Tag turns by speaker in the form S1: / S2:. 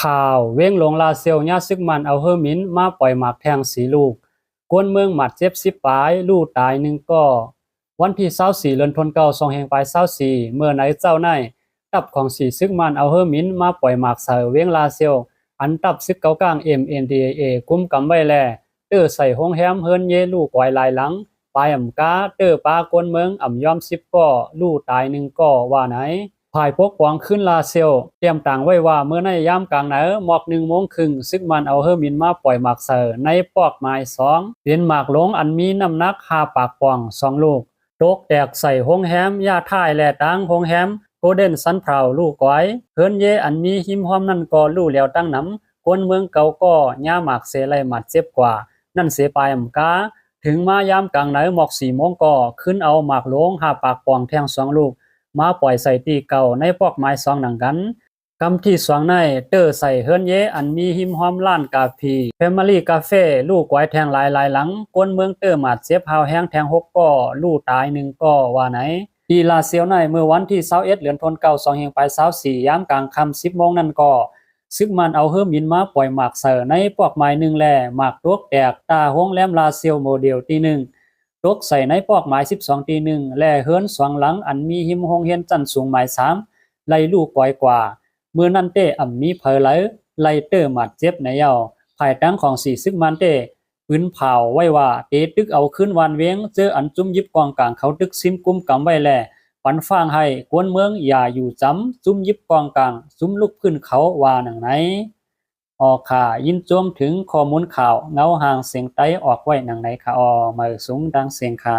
S1: ข่าวเว้งหลงลาเซลญาซึกมันเอาเฮอร์มินมาปล่อยหมากแทงสีลูกกวนเมืองหมัดเจ็บ10ปลายลูกตาย1ก็วันที่24เดือนธันวาคม2524เมื่อไหนเจ้านายตับของสีซึกมันเอาเฮอร์มินมาปล่อยหมากใส่เว้งลาเซลอันตับซึกเก่ากลาง MNDAA กุมกำไว้แลใส่ห้องแฮมเฮิรนเยลูกไว้หลายหลังปลายกาปากวนเมืองยอม10ก็ลูกตาย1ก็ว่าไหนภายปกป้องขึ้นลาเซลเตรียมต่างไว้ว่าเมื่อในยามกลางหนาวหมอก1 โมงครึ่งซึกมันเอาเฮอร์มินมาปล่อยหมากเสอในปอกไม้2เป็นหมากหลงอันมีน้ำหนัก5ปากป่อง2ลูกตกแตกใส่ห้องแฮมย่าท่ายและตั้งห้องแฮมโกลเด้นซันพราวลูกก้อยเฮิรนเยอันมีหิมหอมนั่นก็ลู่แล้วตั้งน้ำคนเมืองเก่าก็ย่าหมากเสไลหมัดเจ็บกว่านั่นเสปลายกาถึงมายามกลางหนาวหมอก4 โมงก็ขึ้นเอาหมากหลง5ปากป่องแทง2ลูกมาปล่อยใส่ตีเก่าในปอกไม้2หนังกันกำที่2ในใส่เฮิรนเยอันมีหิมหอมล้านกาฟีแฟมิลี่กาเฟ่ลูกไว้แทงหลายหลังกวนเมืองหมัดเจ็บหาวแห้งแทง6ก็ลูกตาย1ก็ว่าไหนที่ลาเซียวในเมื่อวันที่21เดือนธันวาคม2524ยามกลางค่ำ10 โมงนั่นก็ซึกมันเอาเฮอร์มินมาปล่อยหมากเสอในปอกไม้1แลหมากตกแตกตาห้องแหลมลาเซียวโมเดลที่1ตกใส่ในปอกไม้12ตี1และเฮิรน2หลังอันมีหิมหงเฮียนจันสูงไม้3ไล่ลูกปล่อยกว่าเมื่อนั้นมีเผลไหลไล่หมัดเจ็บในเยาภายตั้งของสีซึกมันปืนเผาไว้ว่าตึกเอาขึ้นวันเวียงเจออันจุ่มยิบกองกลางเขาตึกซิมกุมกำไว้แลปันฟางให้กวนเมืองอย่าอยู่จำจุ่มยิบกองกลางจุ่มลุกขึ้นเขาว่าหนังไหนออค่ะยินโจมถึงข้อมูลข่าวเงาห่างเสียงไต้ออกไว้หนังไหนค่ะมาสูงดังเสียงค่ะ